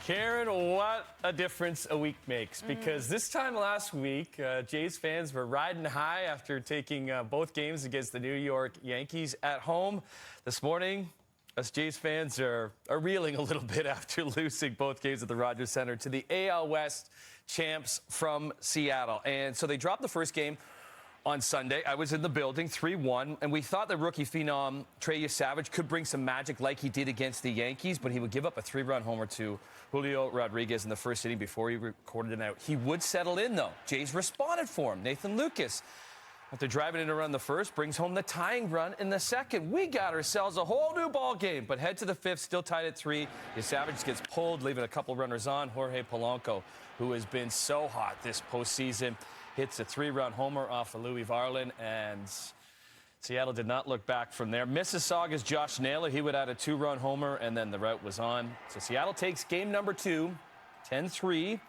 Caryn, what a difference a week makes. Because this time last week, Jays fans were riding high after taking both games against the New York Yankees at home. This morning, us Jays fans are reeling a little bit after losing both games at the Rogers Center to the AL West champs from Seattle. And so they dropped the first game on Sunday. I was in the building, 3-1, and we thought the rookie phenom Trey Savage could bring some magic like he did against the Yankees, but he would give up a 3-run homer to Julio Rodriguez in the first inning before he recorded it out. He would settle in, though. Jays responded for him. Nathan Lucas, after driving in a run the first, brings home the tying run in the second. We got ourselves a whole new ball game, but head to the fifth, still tied at 3. Savage gets pulled, leaving a couple runners on. Jorge Polanco, who has been so hot this postseason, hits a 3-run homer off of Louis Varland, and Seattle did not look back from there. Mississauga's Josh Naylor, he would add a 2-run homer, and then the rout was on. So Seattle takes game number 2, 10-3.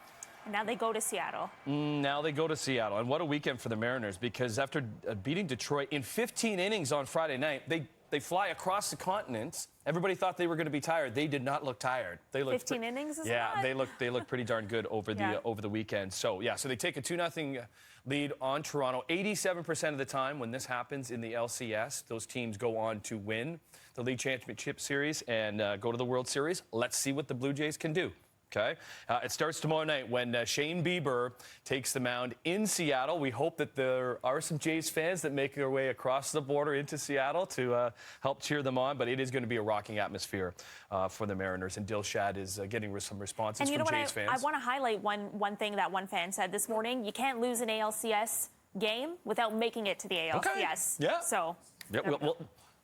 Now they go to Seattle. Now they go to Seattle. And what a weekend for the Mariners, because after beating Detroit in 15 innings on Friday night, they fly across the continent. Everybody thought they were going to be tired. They did not look tired. They looked 15 innings is yeah, what? they looked pretty darn good over the weekend. So they take a 2-0 lead on Toronto. 87% of the time when this happens in the LCS, those teams go on to win the League Championship Series and go to the World Series. Let's see what the Blue Jays can do. Okay. It starts tomorrow night when Shane Bieber takes the mound in Seattle. We hope that there are some Jays fans that make their way across the border into Seattle to help cheer them on. But it is going to be a rocking atmosphere for the Mariners. And Dilshad is getting some responses from Jays fans. I want to highlight one thing that one fan said this morning. You can't lose an ALCS game without making it to the ALCS. Okay. Yeah. So. Yeah,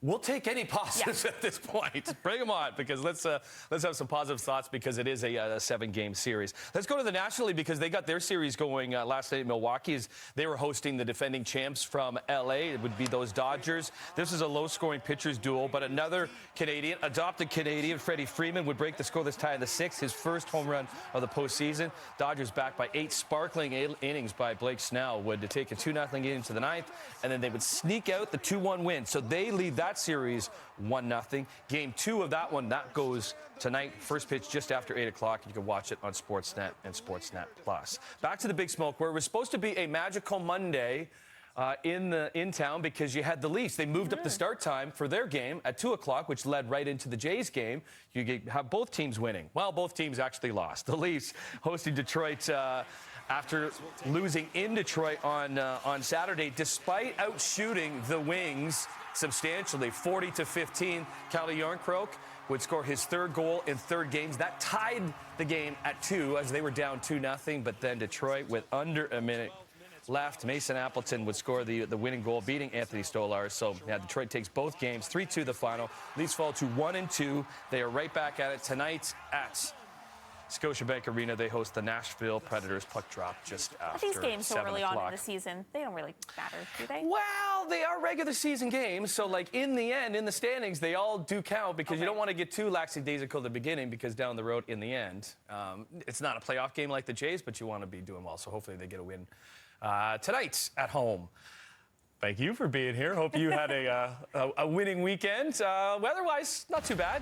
we'll take any positives at this point. Bring them on, because let's have some positive thoughts, because it is a 7-game series. Let's go to the National League, because they got their series going last night in Milwaukee as they were hosting the defending champs from L.A. It would be those Dodgers. This is a low-scoring pitchers duel, but another Canadian, adopted Canadian, Freddie Freeman, would break the scoreless tie in the 6th, his first home run of the postseason. Dodgers backed by 8 sparkling innings by Blake Snell would take a 2-0 lead into the 9th, and then they would sneak out the 2-1 win. So they lead that series 1-0. Game 2 of that one, that goes tonight. First pitch just after 8 o'clock. You can watch it on Sportsnet and Sportsnet Plus. Back to the Big Smoke, where it was supposed to be a magical Monday in town, because you had the Leafs. They moved up the start time for their game at 2 o'clock, which led right into the Jays game. You have both teams winning. Well, both teams actually lost. The Leafs hosting Detroit after losing in Detroit on Saturday, despite outshooting the Wings substantially, 40-15. Calle Jarnkrok would score his 3rd goal in 3 games. That tied the game at 2 as they were down 2-0. But then Detroit, with under a minute left, Mason Appleton would score the winning goal, beating Anthony Stolarz. So Detroit takes both games, 3-2 the final. Leafs fall to 1-2. They are right back at it tonight at Scotiabank Arena. They host the Nashville Predators. Puck drop just after 7 o'clock. These games so early on in the season, they don't really matter, do they? Well, they are regular season games, so in the end, in the standings, they all do count, because you don't want to get too lackadaisical at the beginning, because down the road in the end, it's not a playoff game like the Jays, but you want to be doing well. So hopefully they get a win tonight at home. Thank you for being here. Hope you had a winning weekend. Weather-wise, not too bad.